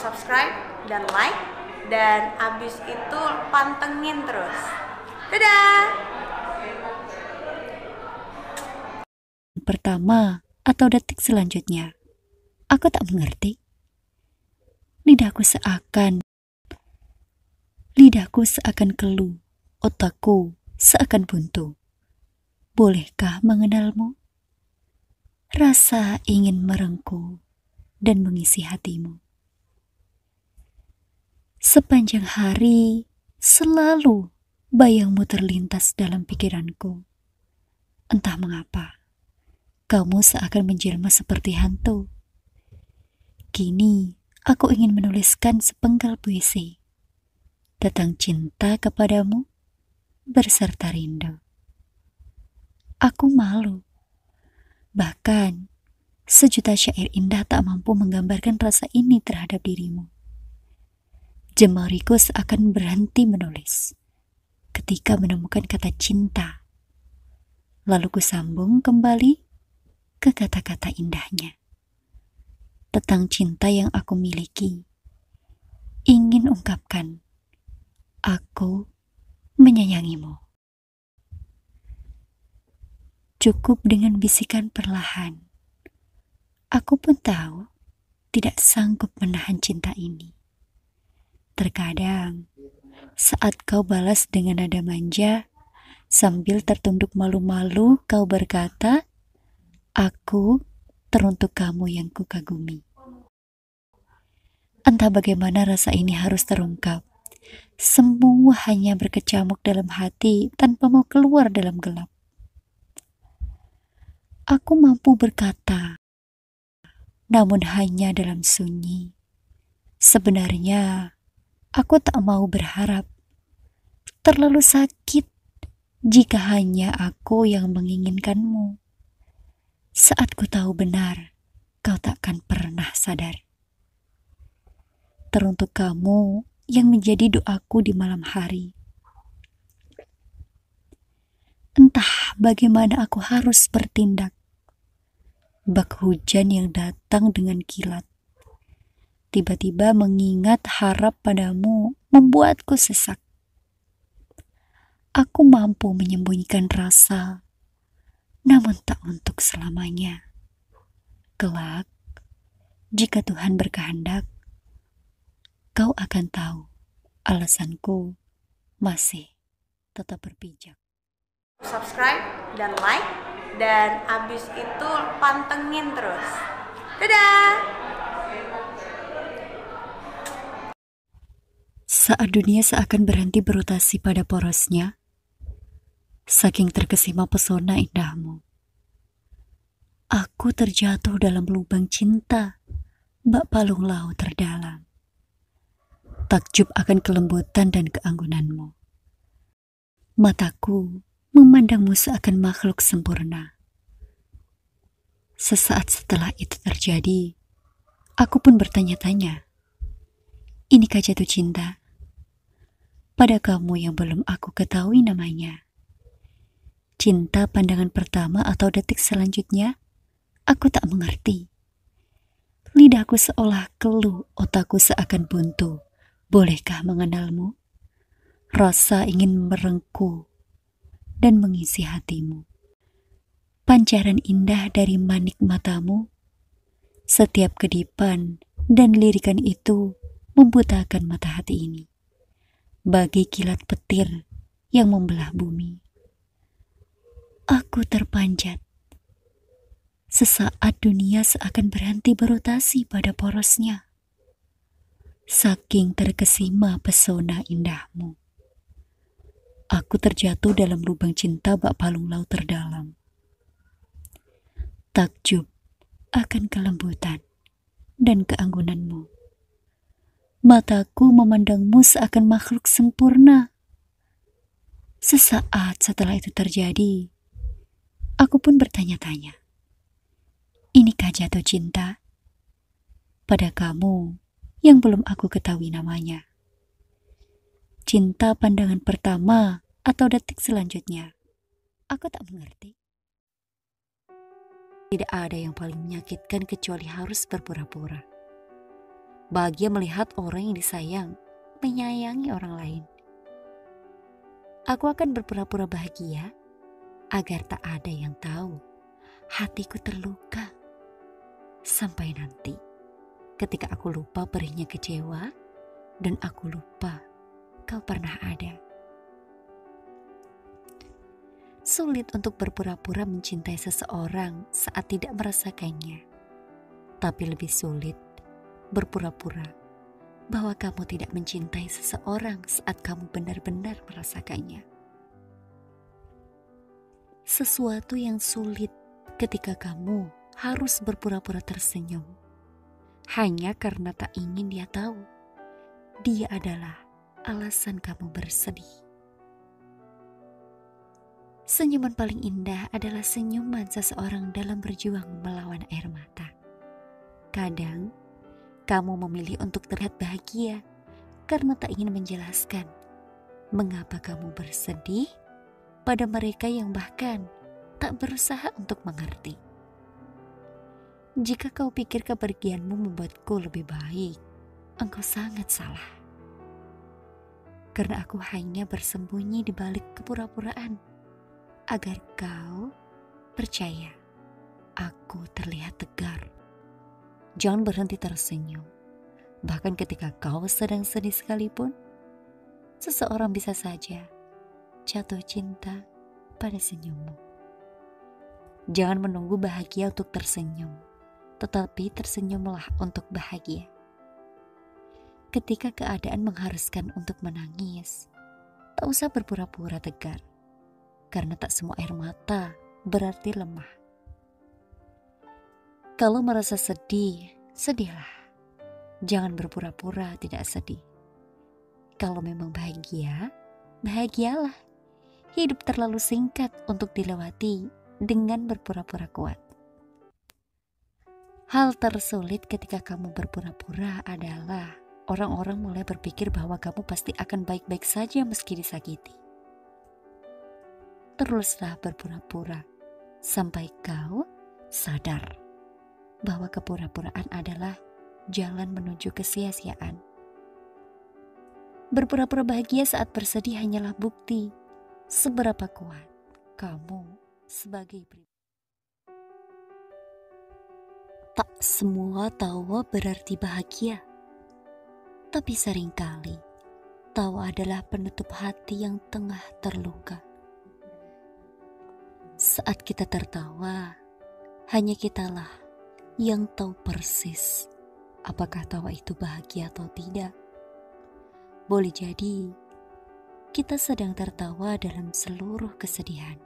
subscribe dan like, dan abis itu pantengin terus. Dadah! Pertama atau detik selanjutnya, aku tak mengerti. Lidahku seakan keluh, otakku seakan buntu. Bolehkah mengenalmu? Rasa ingin merengkuh dan mengisi hatimu. Sepanjang hari, selalu bayangmu terlintas dalam pikiranku. Entah mengapa, kamu seakan menjelma seperti hantu. Kini, aku ingin menuliskan sepenggal puisi tentang cinta kepadamu berserta rindu. Aku malu. Bahkan, sejuta syair indah tak mampu menggambarkan rasa ini terhadap dirimu. Jemariku seakan berhenti menulis ketika menemukan kata cinta. Lalu ku sambung kembali ke kata-kata indahnya tentang cinta yang aku miliki. Ingin ungkapkan, aku menyayangimu. Cukup dengan bisikan perlahan. Aku pun tahu tidak sanggup menahan cinta ini. Terkadang, saat kau balas dengan nada manja, sambil tertunduk malu-malu kau berkata, aku teruntuk kamu yang kukagumi. Entah bagaimana rasa ini harus terungkap. Semua hanya berkecamuk dalam hati tanpa mau keluar dalam gelap. Aku mampu berkata, namun hanya dalam sunyi. Sebenarnya, aku tak mau berharap. Terlalu sakit jika hanya aku yang menginginkanmu. Saat ku tahu benar, kau takkan pernah sadar. Teruntuk kamu yang menjadi doaku di malam hari. Entah bagaimana aku harus bertindak. Bak hujan yang datang dengan kilat. Tiba-tiba mengingat harap padamu membuatku sesak. Aku mampu menyembunyikan rasa, namun tak untuk selamanya. Kelak, jika Tuhan berkehendak, kau akan tahu alasanku masih tetap berpijak. Subscribe dan like, dan abis itu pantengin terus. Dadah! Saat dunia seakan berhenti berotasi pada porosnya, saking terkesima pesona indahmu, aku terjatuh dalam lubang cinta, bak palung laut terdalam. Takjub akan kelembutan dan keanggunanmu. Mataku memandangmu seakan makhluk sempurna. Sesaat setelah itu terjadi, aku pun bertanya-tanya, inikah jatuh cinta pada kamu yang belum aku ketahui namanya? Cinta pandangan pertama atau detik selanjutnya? Aku tak mengerti. Lidahku seolah keluh, otakku seakan buntu. Bolehkah mengenalmu? Rasa ingin merengkuh dan mengisi hatimu. Pancaran indah dari manik matamu, setiap kedipan dan lirikan itu membutakan mata hati ini, bagi kilat petir yang membelah bumi. Aku terpanjat. Sesaat dunia seakan berhenti berotasi pada porosnya. Saking terkesima pesona indahmu, aku terjatuh dalam lubang cinta bak palung laut terdalam. Takjub akan kelembutan dan keanggunanmu. Mataku memandangmu seakan makhluk sempurna. Sesaat setelah itu terjadi, aku pun bertanya-tanya, inikah jatuh cinta pada kamu yang belum aku ketahui namanya? Cinta pandangan pertama atau detik selanjutnya? Aku tak mengerti. Tidak ada yang paling menyakitkan kecuali harus berpura-pura. bahagia melihat orang yang disayang menyayangi orang lain. Aku akan berpura-pura bahagia agar tak ada yang tahu hatiku terluka. Sampai nanti ketika aku lupa perihnya kecewa dan aku lupa kau pernah ada. Sulit untuk berpura-pura mencintai seseorang saat tidak merasakannya. Tapi lebih sulit berpura-pura bahwa kamu tidak mencintai seseorang saat kamu benar-benar merasakannya. Sesuatu yang sulit ketika kamu harus berpura-pura tersenyum hanya karena tak ingin dia tahu dia adalah alasan kamu bersedih. Senyuman paling indah adalah senyuman seseorang dalam berjuang melawan air mata. Kadang, kamu memilih untuk terlihat bahagia karena tak ingin menjelaskan mengapa kamu bersedih pada mereka yang bahkan tak berusaha untuk mengerti. Jika kau pikir kepergianmu membuatku lebih baik, engkau sangat salah. Karena aku hanya bersembunyi di balik kepura-puraan agar kau percaya aku terlihat tegar. Jangan berhenti tersenyum. Bahkan ketika kau sedang sedih sekalipun, seseorang bisa saja jatuh cinta pada senyummu. Jangan menunggu bahagia untuk tersenyum, tetapi tersenyumlah untuk bahagia. Ketika keadaan mengharuskan untuk menangis, tak usah berpura-pura tegar. Karena tak semua air mata berarti lemah. Kalau merasa sedih, sedihlah. Jangan berpura-pura tidak sedih. Kalau memang bahagia, bahagialah. Hidup terlalu singkat untuk dilewati dengan berpura-pura kuat. Hal tersulit ketika kamu berpura-pura adalah orang-orang mulai berpikir bahwa kamu pasti akan baik-baik saja meski disakiti. Teruslah berpura-pura sampai kau sadar bahwa kepura-puraan adalah jalan menuju kesia-siaan. Berpura-pura bahagia saat bersedih hanyalah bukti seberapa kuat kamu sebagai pribadi. Tak semua tawa berarti bahagia, tapi seringkali tawa adalah penutup hati yang tengah terluka. Saat kita tertawa, hanya kitalah yang tahu persis apakah tawa itu bahagia atau tidak. Boleh jadi kita sedang tertawa dalam seluruh kesedihan.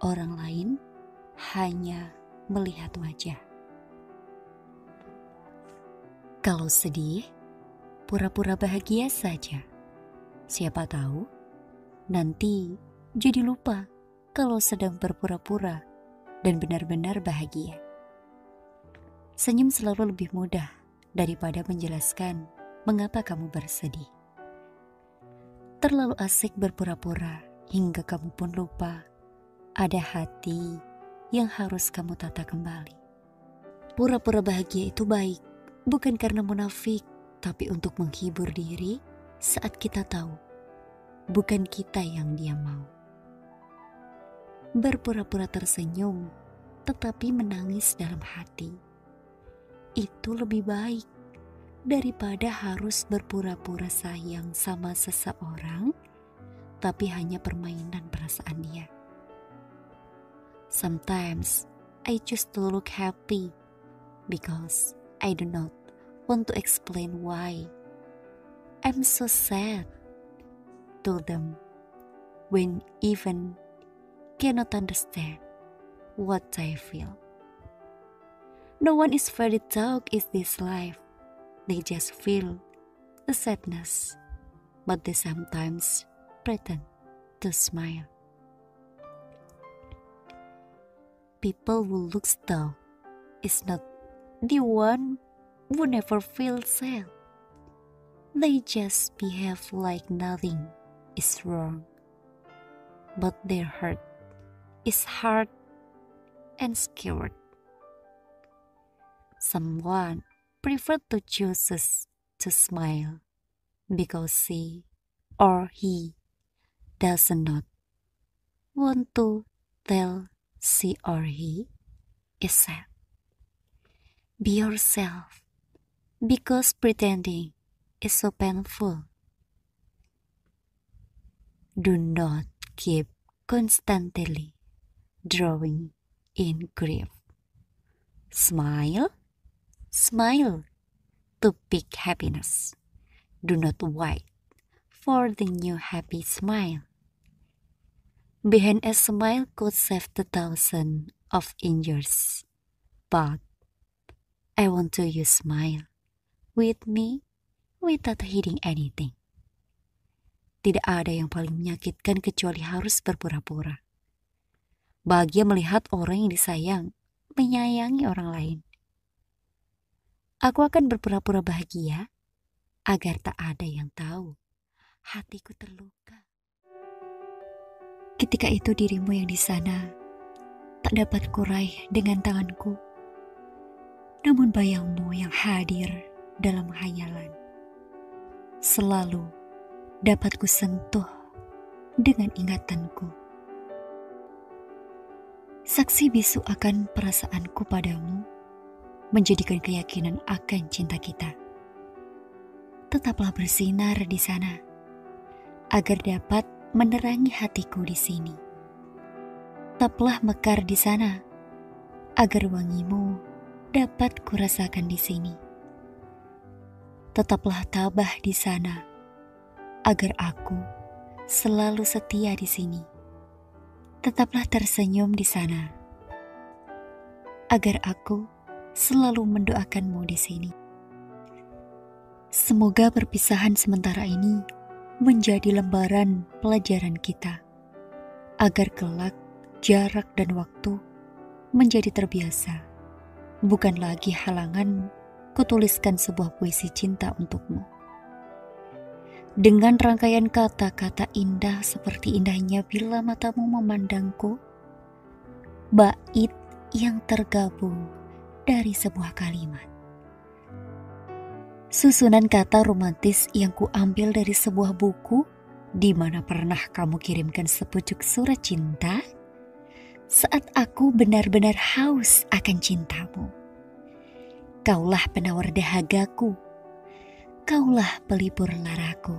Orang lain hanya melihat wajah. Kalau sedih, pura-pura bahagia saja. Siapa tahu nanti jadi lupa kalau sedang berpura-pura dan benar-benar bahagia. Senyum selalu lebih mudah daripada menjelaskan mengapa kamu bersedih. Terlalu asik berpura-pura hingga kamu pun lupa ada hati yang harus kamu tata kembali. Pura-pura bahagia itu baik, bukan karena munafik, tapi untuk menghibur diri saat kita tahu bukan kita yang dia mau. Berpura-pura tersenyum, tetapi menangis dalam hati. Itu lebih baik daripada harus berpura-pura sayang sama seseorang, tapi hanya permainan perasaan dia. Sometimes I choose to look happy because I do not want to explain why I'm so sad to them when even cannot understand what I feel. No one is very dark in this life. They just feel the sadness, but they sometimes pretend to smile. People who look down is not the one who never feels sad. They just behave like nothing is wrong, but their heart is hard and scared. Someone prefer to choose to smile because she or he does not want to tell she or he is sad. Be yourself because pretending is so painful. Do not keep constantly drawing in grief. Smile, smile to pick happiness. Do not wait for the new happy smile. Behind a smile could save the thousand of injuries. But I want to you smile with me without hiding anything. Tidak ada yang paling menyakitkan kecuali harus berpura-pura. Bahagia melihat orang yang disayang menyayangi orang lain. Aku akan berpura-pura bahagia agar tak ada yang tahu hatiku terluka. Ketika itu dirimu yang di sana tak dapat kurai dengan tanganku, namun bayangmu yang hadir dalam khayalan selalu dapat kusentuh dengan ingatanku. Saksi bisu akan perasaanku padamu menjadikan keyakinan akan cinta kita. Tetaplah bersinar di sana agar dapat menerangi hatiku di sini. Tetaplah mekar di sana agar wangimu dapat kurasakan di sini. Tetaplah tabah di sana agar aku selalu setia di sini. Tetaplah tersenyum di sana agar aku selalu mendoakanmu di sini. Semoga perpisahan sementara ini menjadi lembaran pelajaran kita, agar kelak jarak dan waktu menjadi terbiasa, bukan lagi halangan kutuliskan sebuah puisi cinta untukmu. Dengan rangkaian kata-kata indah seperti indahnya bila matamu memandangku, bait yang tergabung dari sebuah kalimat. Susunan kata romantis yang kuambil dari sebuah buku di mana pernah kamu kirimkan sepucuk surat cinta saat aku benar-benar haus akan cintamu. Kaulah penawar dahagaku, kaulah pelipur laraku,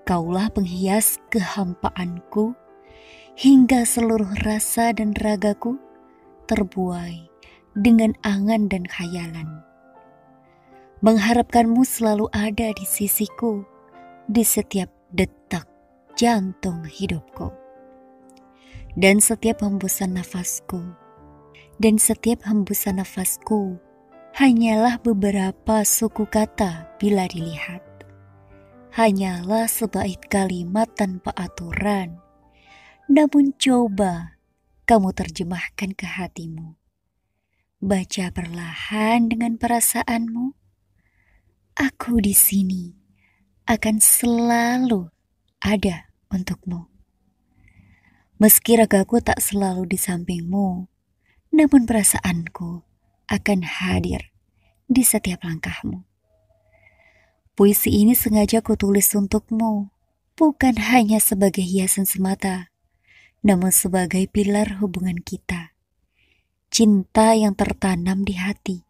kaulah penghias kehampaanku hingga seluruh rasa dan ragaku terbuai dengan angan dan khayalan. Mengharapkanmu selalu ada di sisiku di setiap detak jantung hidupku. Dan setiap hembusan nafasku, hanyalah beberapa suku kata bila dilihat. Hanyalah sebait kalimat tanpa aturan. Namun coba kamu terjemahkan ke hatimu. Baca perlahan dengan perasaanmu. Aku di sini akan selalu ada untukmu. Meski ragaku tak selalu di sampingmu, namun perasaanku akan hadir di setiap langkahmu. Puisi ini sengaja kutulis untukmu, bukan hanya sebagai hiasan semata, namun sebagai pilar hubungan kita. Cinta yang tertanam di hati,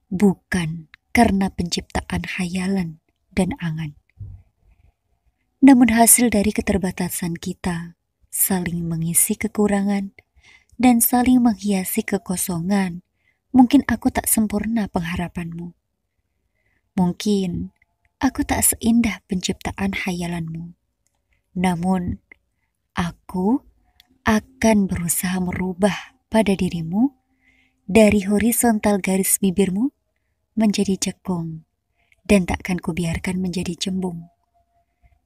bukan karena penciptaan khayalan dan angan. Namun hasil dari keterbatasan kita, saling mengisi kekurangan dan saling menghiasi kekosongan. Mungkin aku tak sempurna pengharapanmu. Mungkin aku tak seindah penciptaan khayalanmu. Namun, aku akan berusaha merubah pada dirimu dari horizontal garis bibirmu menjadi cekung dan takkan kubiarkan menjadi cembung.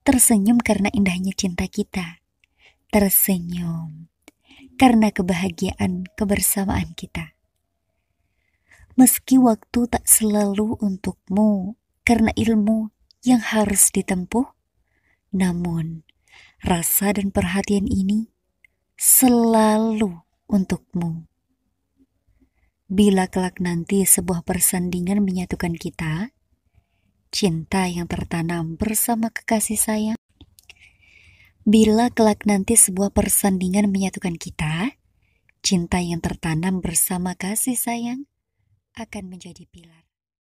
Tersenyum karena indahnya cinta kita. Tersenyum karena kebahagiaan kebersamaan kita. Meski waktu tak selalu untukmu karena ilmu yang harus ditempuh, namun rasa dan perhatian ini selalu untukmu. Bila kelak nanti sebuah persandingan menyatukan kita, cinta yang tertanam bersama kekasih sayang. Bila kelak nanti sebuah persandingan menyatukan kita, cinta yang tertanam bersama kasih sayang akan menjadi pilar.